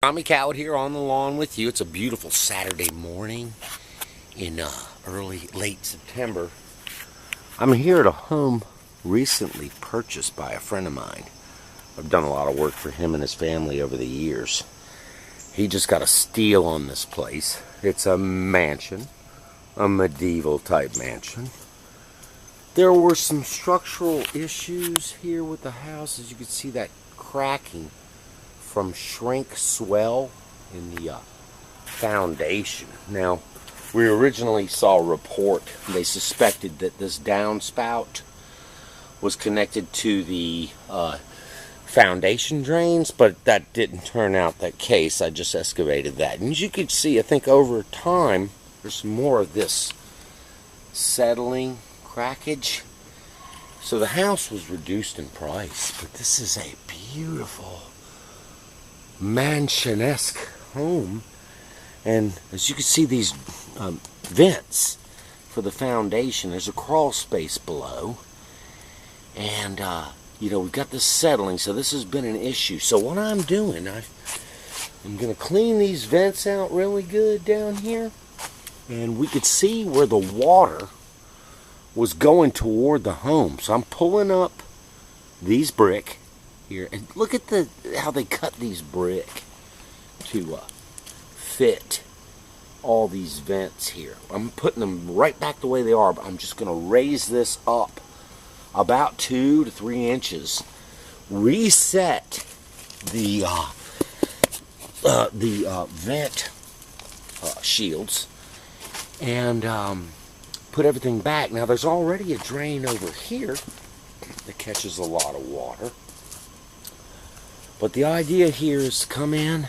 Tommy Cowett here on the lawn with you. It's a beautiful Saturday morning in late September. I'm here at a home recently purchased by a friend of mine. I've done a lot of work for him and his family over the years. He just got a steal on this place. It's a mansion, a medieval type mansion. There were some structural issues here with the house. As you can see, that cracking from shrink swell in the foundation. Now, we originally saw a report. They suspected that this downspout was connected to the foundation drains, but that didn't turn out that case. I just excavated that. And as you can see, I think over time, there's some more of this settling crackage. So the house was reduced in price, but this is a beautiful mansion-esque home. And as you can see, these vents for the foundation, there's a crawl space below. And you know, we've got this settling, so this has been an issue. So what I'm doing, I'm going to clean these vents out really good down here. And we could see where the water was going toward the home. So I'm pulling up these brick here. And look at how they cut these brick to fit all these vents here. I'm putting them right back the way they are, but I'm just going to raise this up about 2 to 3 inches, reset the vent shields, and put everything back. Now there's already a drain over here that catches a lot of water, but the idea here is to come in,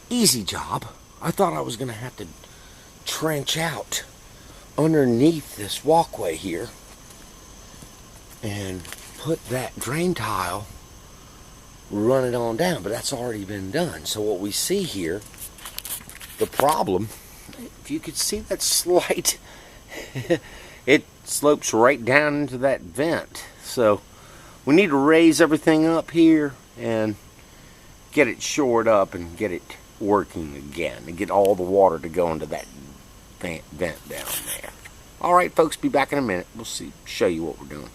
easy job. I thought I was going to have to trench out underneath this walkway here and put that drain tile, run it on down, but that's already been done. So what we see here, the problem, if you could see that slight, it slopes right down into that vent. So we need to raise everything up here and get it shored up and get it working again and get all the water to go into that vent down there. Alright folks, be back in a minute. We'll show you what we're doing.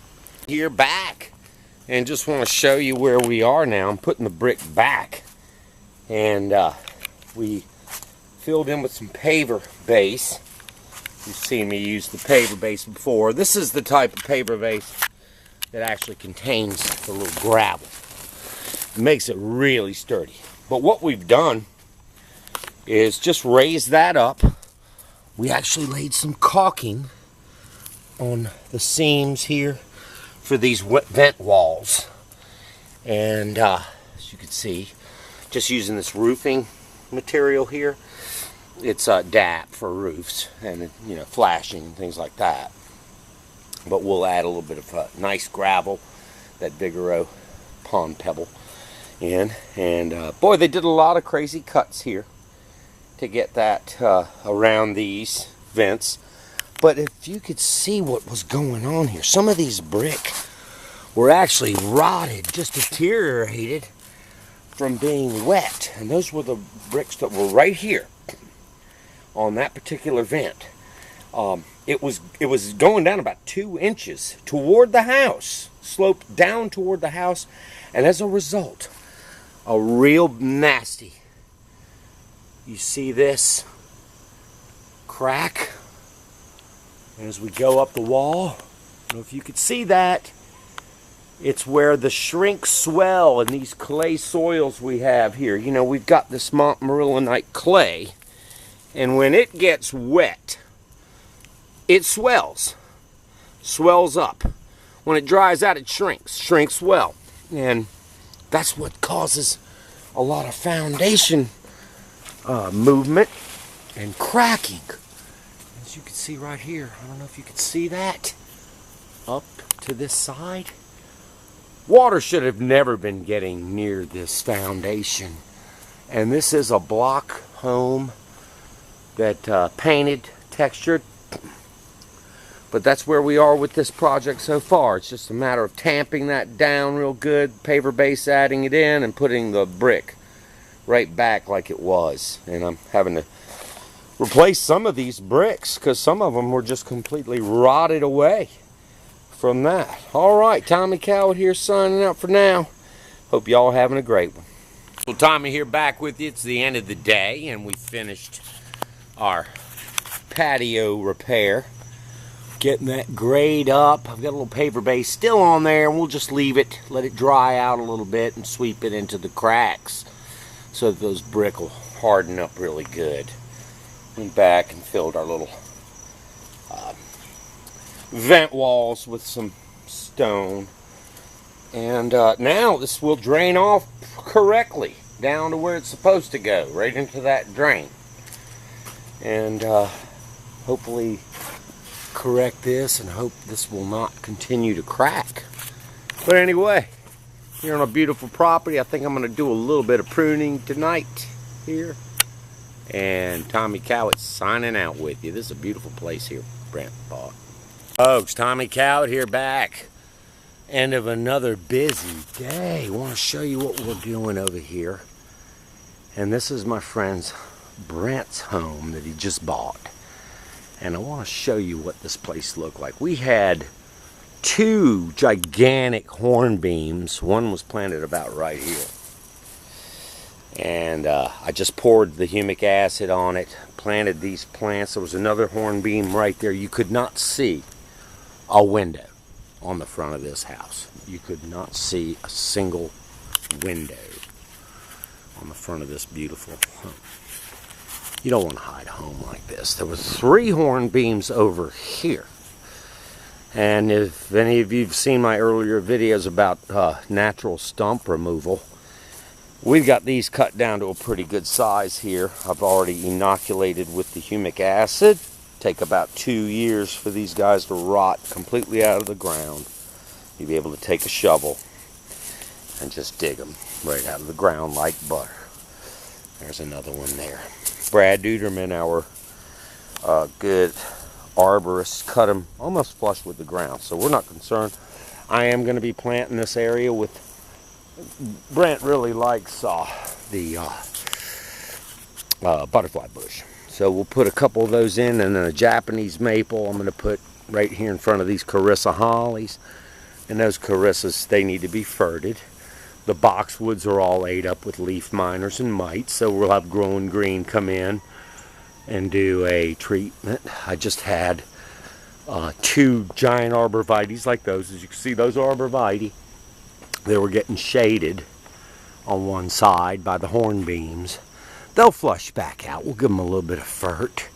Here back, and just want to show you where we are now. I'm putting the brick back, and we filled in with some paver base. You've seen me use the paver base before. This is the type of paver base that actually contains the little gravel. It makes it really sturdy. But what we've done is just raise that up. We actually laid some caulking on the seams here for these vent walls, and as you can see, just using this roofing material here. It's DAP for roofs and, you know, flashing and things like that, but we'll add a little bit of nice gravel, that Vigoro pond pebble in, and boy, they did a lot of crazy cuts here to get that around these vents. But if you could see what was going on here, some of these brick were actually rotted, just deteriorated from being wet. And those were the bricks that were right here on that particular vent. It was going down about 2 inches toward the house, sloped down toward the house, and as a result, a real nasty. You see this crack as we go up the wall. I don't know if you could see that. It's where the shrink swell in these clay soils we have here. You know, we've got this Montmorillonite clay, and when it gets wet, it swells up. When it dries out, it shrinks well, and that's what causes a lot of foundation movement and cracking. As you can see right here, I don't know if you can see that, up to this side. Water should have never been getting near this foundation. And this is a block home that painted, textured. But that's where we are with this project so far. It's just a matter of tamping that down real good, paver base, adding it in, and putting the brick right back like it was. And I'm having to replace some of these bricks because some of them were just completely rotted away from that. All right, Tommy Cowett here signing out for now. Hope y'all having a great one. Well, Tommy here back with you. It's the end of the day and we finished our patio repair. Getting that grade up. I've got a little paver base still on there, and we'll just leave it, let it dry out a little bit, and sweep it into the cracks so that those brick will harden up really good. Went back and filled our little vent walls with some stone, and now this will drain off correctly down to where it's supposed to go, right into that drain, and hopefully correct this and hope this will not continue to crack. But anyway, here on a beautiful property, I think I'm going to do a little bit of pruning tonight here. And Tommy Cowett signing out with you. This is a beautiful place here, Brent bought. Folks, Tommy Cowett here back. End of another busy day. I want to show you what we're doing over here. And this is my friend's Brent's home that he just bought. And I want to show you what this place looked like. We had 2 gigantic horn beams. One was planted about right here. And I just poured the humic acid on it, planted these plants. There was another horn beam right there. You could not see a window on the front of this house. You could not see a single window on the front of this beautiful home. You don't want to hide a home like this. There was 3 horn beams over here. And if any of you have seen my earlier videos about natural stump removal, we've got these cut down to a pretty good size here. I've already inoculated with the humic acid. Take about 2 years for these guys to rot completely out of the ground. You'll be able to take a shovel and just dig them right out of the ground like butter. There's another one there. Brad Duderman, our good arborist, cut them almost flush with the ground, so we're not concerned. I am going to be planting this area with, Brent really likes the butterfly bush, so we'll put a couple of those in, and then a Japanese maple I'm going to put right here in front of these Carissa hollies. And those Carissas, they need to be ferted. The boxwoods are all ate up with leaf miners and mites, so we'll have Growing Green come in and do a treatment. I just had 2 giant arborvitaes like those. As you can see, those arborvitae, they were getting shaded on one side by the horn beams. They'll flush back out. We'll give them a little bit of fert.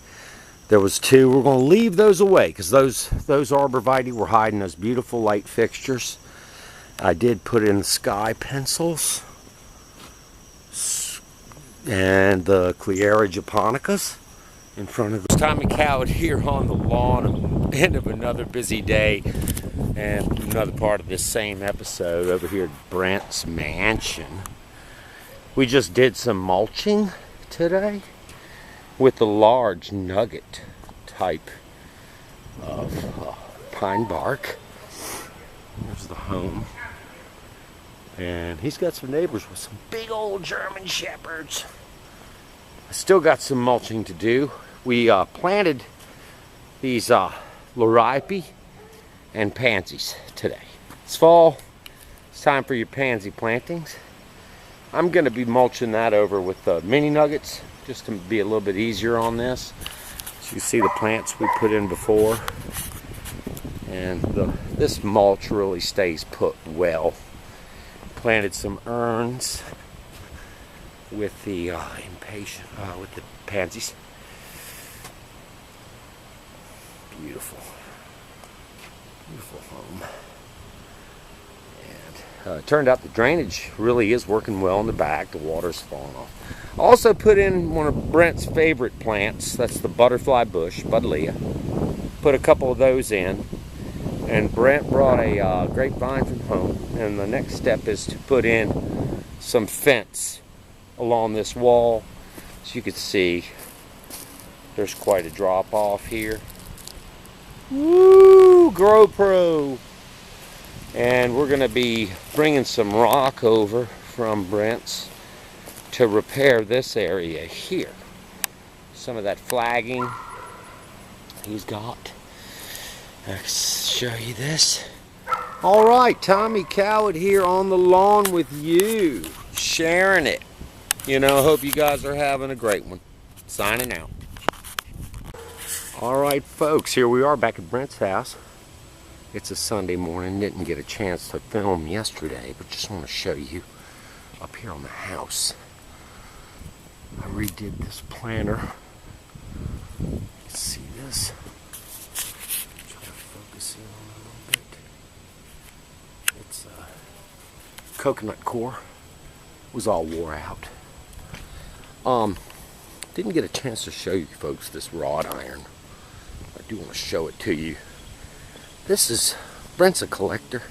There was 2. We're going to leave those away because those arborvitae were hiding those beautiful light fixtures. I did put in the sky pencils and the Cleyera japonicas in front of the Tommy Cowett here on the lawn, end of another busy day, and another part of this same episode over here at Brent's mansion. We just did some mulching today with the large nugget type of pine bark. There's the home. And he's got some neighbors with some big old German shepherds. I still got some mulching to do. We planted these liripe and pansies today. It's fall. It's time for your pansy plantings. I'm going to be mulching that over with mini nuggets just to be a little bit easier on this. So you see the plants we put in before. And this mulch really stays put well. Planted some urns with the with the pansies. Beautiful, beautiful home. And it turned out the drainage really is working well in the back. The water's falling off. Also put in one of Brent's favorite plants. That's the butterfly bush, buddleia. Put a couple of those in. And Brent brought a grapevine from home, and the next step is to put in some fence along this wall. As you can see, there's quite a drop off here. Woo! GoPro! And we're going to be bringing some rock over from Brent's to repair this area here. Some of that flagging he's got. I'll show you this. All right, Tommy Cowett here on the lawn with you, sharing it. You know, hope you guys are having a great one. Signing out. All right, folks, here we are back at Brent's house. It's a Sunday morning. Didn't get a chance to film yesterday, but just want to show you up here on the house. I redid this planter. You can see this. Try to focus in on it a little bit. It's coconut core. Was all wore out. Didn't get a chance to show you folks this wrought iron. I do want to show it to you. This is, Brent's a collector,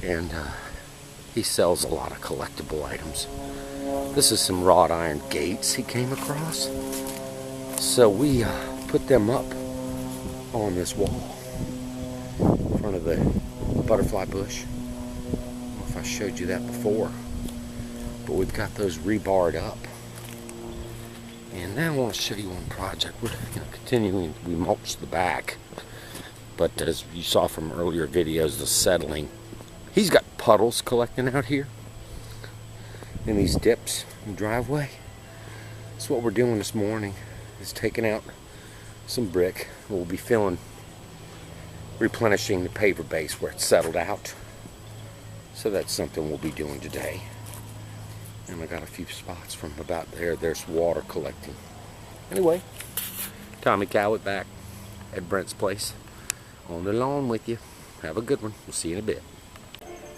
and he sells a lot of collectible items. This is some wrought iron gates he came across. So we put them up on this wall in front of the butterfly bush. I don't know if I showed you that before, but we've got those rebarred up. And now I want to show you one project. We're continuing, we mulched the back, but as you saw from earlier videos, the settling. He's got puddles collecting out here in these dips in the driveway. That's what we're doing this morning, is taking out some brick. We'll be replenishing the paver base where it's settled out. So that's something we'll be doing today. And I got a few spots from about there. There's water collecting. Anyway, Tommy Cowett back at Brent's place on the lawn with you. Have a good one. We'll see you in a bit.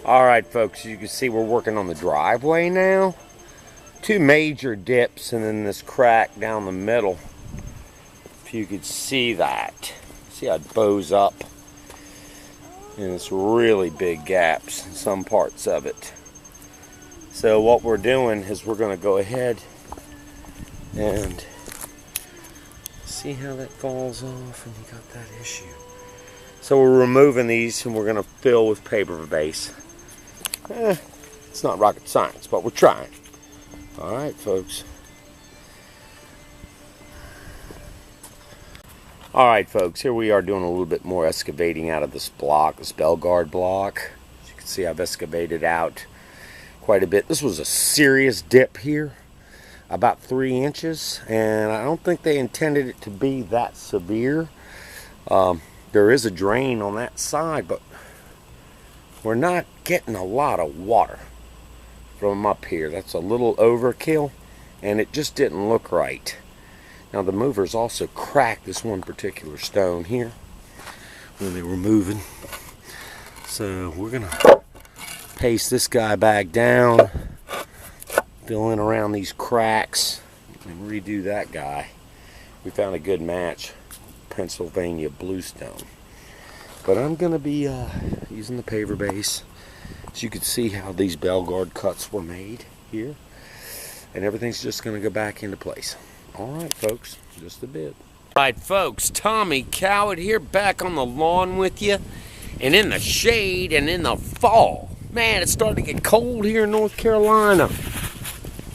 Alright folks, you can see we're working on the driveway now. Two major dips and then this crack down the middle. If you could see that. See how it bows up. And it's really big gaps in some parts of it. So what we're doing is we're going to go ahead and see how that falls off, and you got that issue. So we're removing these and we're going to fill with paper base. It's not rocket science, but we're trying. Alright folks. Alright folks, here we are doing a little bit more excavating out of this block, this bell guard block. As you can see, I've excavated out quite a bit. This was a serious dip here, about 3 inches, and I don't think they intended it to be that severe. There is a drain on that side, but we're not getting a lot of water from up here. That's a little overkill, and it just didn't look right. Now the movers also cracked this one particular stone here when they were moving, so we're gonna paste this guy back down, fill in around these cracks, and redo that guy. We found a good match, Pennsylvania bluestone. But I'm going to be using the paver base. So you can see how these bell guard cuts were made here. And everything's just going to go back into place. Alright folks, just a bit. Alright folks, Tommy Cowett here, back on the lawn with you. And in the shade and in the fall. Man, it's starting to get cold here in North Carolina.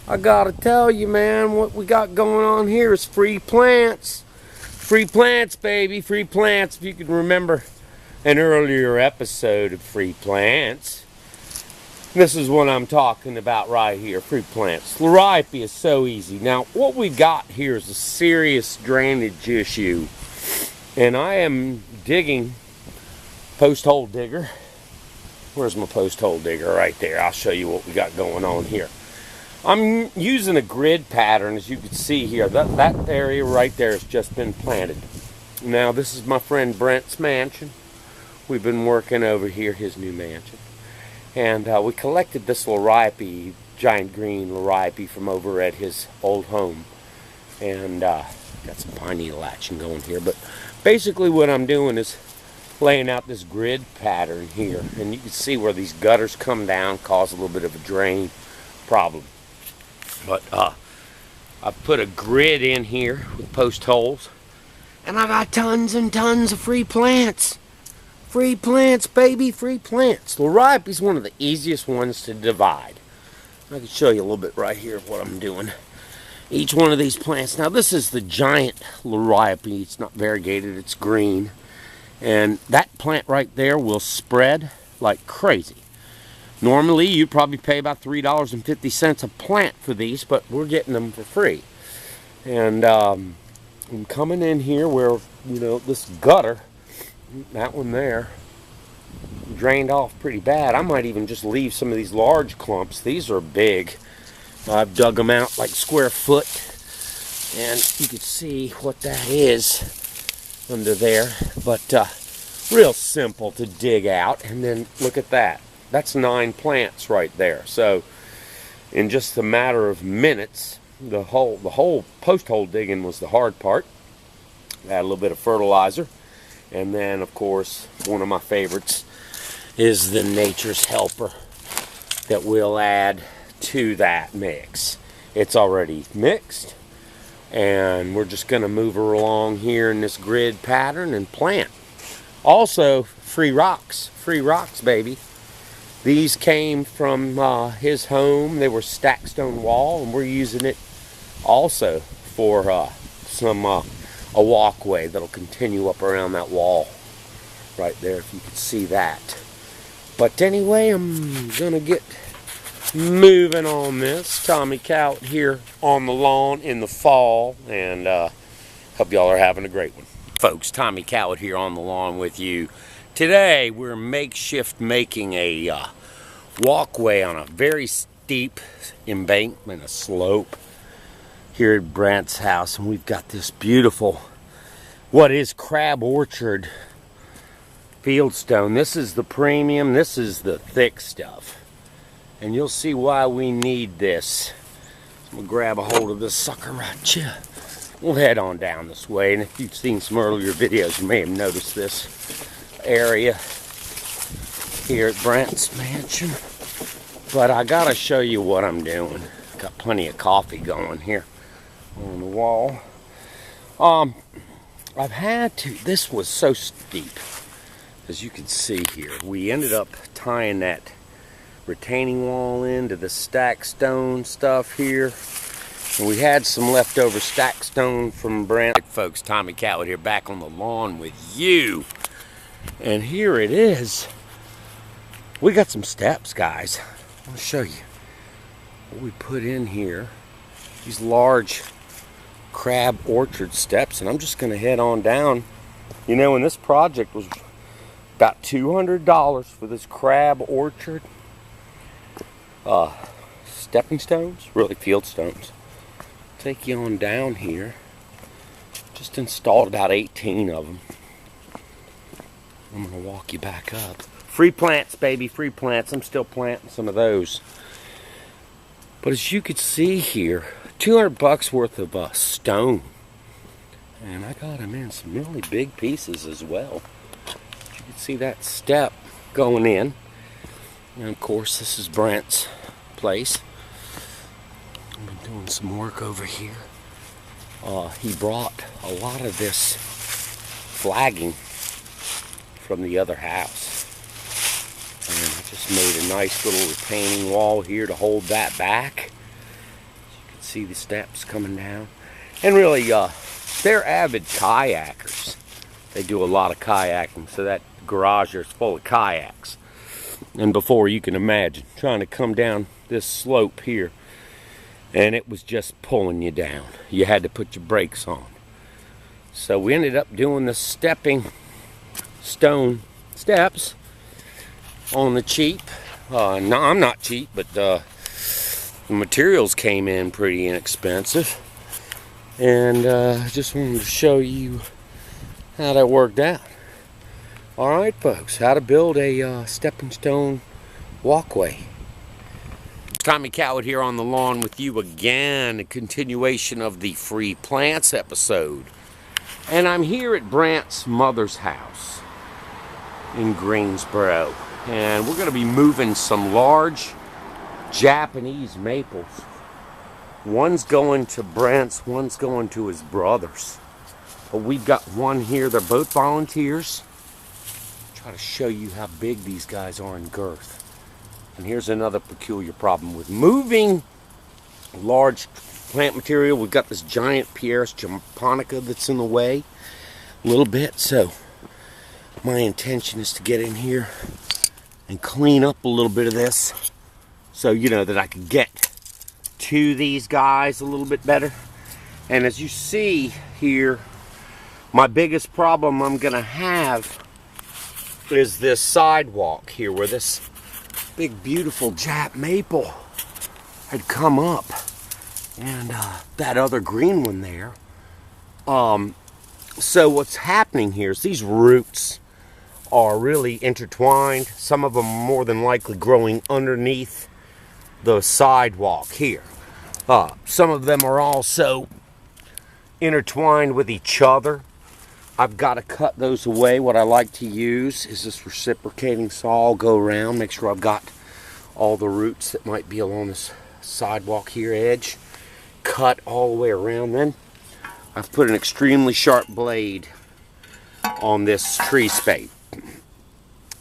I gotta tell you, man, what we got going on here is free plants. Free plants, baby, free plants. If you can remember an earlier episode of Free Plants, this is what I'm talking about right here, free plants. Liripe is so easy. Now, what we got here is a serious drainage issue. And I am digging post hole digger. Where's my post hole digger? Right there. I'll show you what we got going on here. I'm using a grid pattern, as you can see here. That area right there has just been planted. Now, this is my friend Brent's mansion. We've been working over here, his new mansion. And we collected this liripe, giant green liripe, from over at his old home. And got some pine needle action going here. But basically what I'm doing is laying out this grid pattern here, and you can see where these gutters come down, cause a little bit of a drain problem. But I've put a grid in here with post holes, and I got tons and tons of free plants. Free plants, baby, free plants. Liripe is one of the easiest ones to divide. I can show you a little bit right here of what I'm doing. Each one of these plants. Now this is the giant liriope. It's not variegated, it's green. And that plant right there will spread like crazy. Normally you'd probably pay about $3.50 a plant for these, but we're getting them for free. And I'm coming in here where, you know, this gutter, that one there, drained off pretty bad. I might even just leave some of these large clumps. These are big. I've dug them out like square foot, and you can see what that is under there. But real simple to dig out. And then look at that. That's 9 plants right there. So in just a matter of minutes, the whole post hole digging was the hard part. Add a little bit of fertilizer, and then of course one of my favorites is the Nature's Helper that we'll add to that mix. It's already mixed, and we're just going to move her along here in this grid pattern and plant. Also, free rocks, baby. These came from his home. They were stacked stone wall, and we're using it also for a walkway that'll continue up around that wall right there, if you can see that. But anyway, I'm gonna get moving on this. Tommy Cowett here on the lawn in the fall, and hope y'all are having a great one. Folks, Tommy Cowett here on the lawn with you. Today we're makeshift making a walkway on a very steep embankment, a slope here at Brant's house, and we've got this beautiful, what is crab orchard fieldstone. This is the premium, this is the thick stuff, and you'll see why we need this. I'm gonna grab a hold of this sucker right here. We'll head on down this way, and if you've seen some earlier videos, you may have noticed this area here at Brant's mansion. But I gotta show you what I'm doing. Got plenty of coffee going here on the wall. I've had to, this was so steep, as you can see here. We ended up tying that retaining wall into the stacked stone stuff here. And we had some leftover stacked stone from Brant. Folks, Tommy Cowett here, back on the lawn with you. And here it is. We got some steps, guys. I'll show you what we put in here. These large crab orchard steps, and I'm just gonna head on down. You know, when this project was about $200 for this crab orchard, stepping stones, really field stones. Take you on down here. Just installed about 18 of them. I'm gonna walk you back up. Free plants, baby, free plants. I'm still planting some of those. But as you can see here, 200 bucks worth of stone. And I got them in some really big pieces as well. You can see that step going in. And of course, this is Brant's place. I've been doing some work over here. He brought a lot of this flagging from the other house. And I just made a nice little retaining wall here to hold that back. You can see the steps coming down. And really, they're avid kayakers. They do a lot of kayaking, so that garage here is full of kayaks. And before, you can imagine trying to come down this slope here, and it was just pulling you down. You had to put your brakes on. So we ended up doing the stepping stone steps on the cheap. No, I'm not cheap, but the materials came in pretty inexpensive. And I just wanted to show you how that worked out. Alright folks, how to build a stepping stone walkway. Tommy Cowett here on the lawn with you again, a continuation of the free plants episode. And I'm here at Brant's mother's house in Greensboro. And we're going to be moving some large Japanese maples. One's going to Brant's, one's going to his brother's. But we've got one here, they're both volunteers. Try to show you how big these guys are in girth. And here's another peculiar problem with moving large plant material. We've got this giant Pieris japonica that's in the way a little bit. So my intention is to get in here and clean up a little bit of this, so you know that I can get to these guys a little bit better. And as you see here, my biggest problem I'm gonna have is this sidewalk here, where this big beautiful Jap maple had come up, and that other green one there. So what's happening here is these roots are really intertwined. Some of them more than likely growing underneath the sidewalk here. Some of them are also intertwined with each other. I've got to cut those away. What I like to use is this reciprocating saw. I'll go around, make sure I've got all the roots that might be along this sidewalk here edge cut all the way around. Then I've put an extremely sharp blade on this tree spade,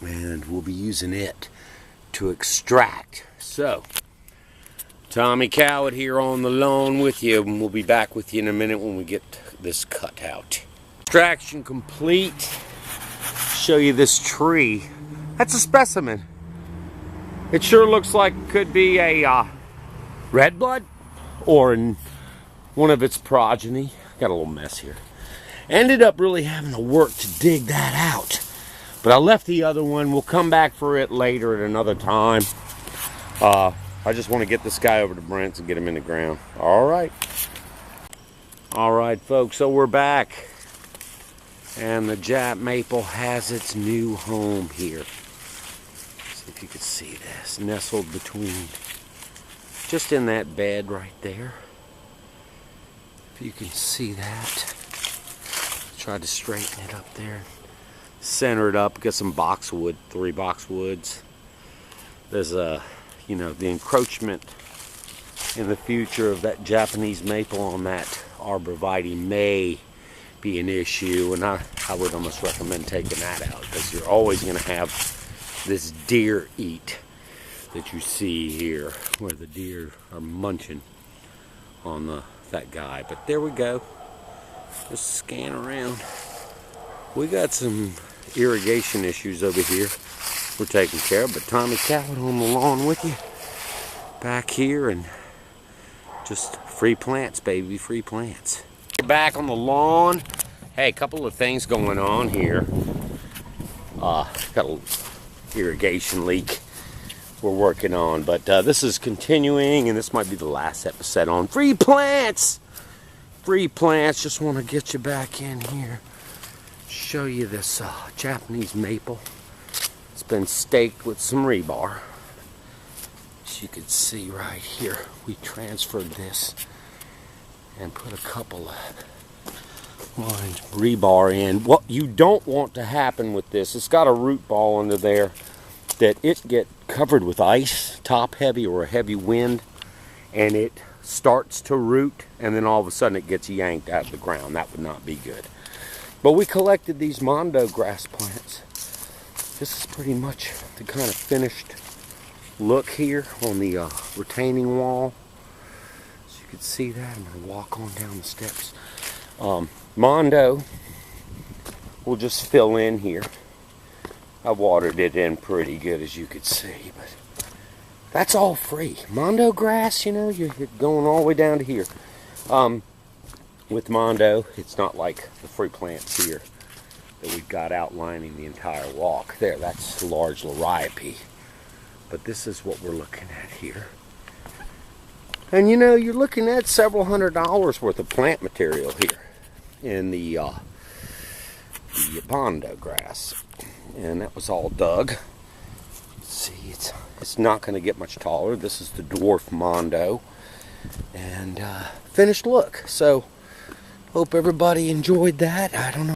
and we'll be using it to extract. So, Tommy Cowett here on the lawn with you, and we'll be back with you in a minute when we get this cut out. Extraction complete. Show you this tree. That's a specimen. It sure looks like it could be a redbud or one of its progeny. Got a little mess here. Ended up really having to work to dig that out, but I left the other one. We'll come back for it later at another time. I just want to get this guy over to Brent's and get him in the ground. All right, folks, so we're back, and the Jap maple has its new home here. See if you can see this, nestled between, just in that bed right there. If you can see that. Tried to straighten it up there, center it up, get some boxwood, 3 boxwoods. There's you know, the encroachment in the future of that Japanese maple on that arborvitae may be an issue, and I would almost recommend taking that out, because you're always going to have this deer eat that you see here, where the deer are munching on that guy. But there we go. Just scan around. We got some irrigation issues over here we're taking care of, but Tommy Cowett on the lawn with you back here, and just free plants, baby, free plants. Back on the lawn. Hey, a couple of things going on here. Got a irrigation leak we're working on, but this is continuing, and this might be the last episode on free plants. Free plants. Just want to get you back in here, show you this Japanese maple. It's been staked with some rebar. As you can see right here, we transferred this and put a couple of lines of rebar in. What you don't want to happen with this, it's got a root ball under there, that it get covered with ice, top heavy or a heavy wind, and it starts to root, and then all of a sudden it gets yanked out of the ground. That would not be good. But we collected these Mondo grass plants. This is pretty much the kind of finished look here on the retaining wall. So you can see that. I'm going to walk on down the steps. Mondo will just fill in here. I watered it in pretty good, as you could see, but that's all free. Mondo grass, you know, you're going all the way down to here. With Mondo, it's not like the free plants here that we've got outlining the entire walk. There, that's large liriope. But this is what we're looking at here. And you know, you're looking at several $100s worth of plant material here in the Mondo grass. And that was all dug. See, it's not going to get much taller. This is the dwarf Mondo, and finished look. So hope everybody enjoyed that. I don't know.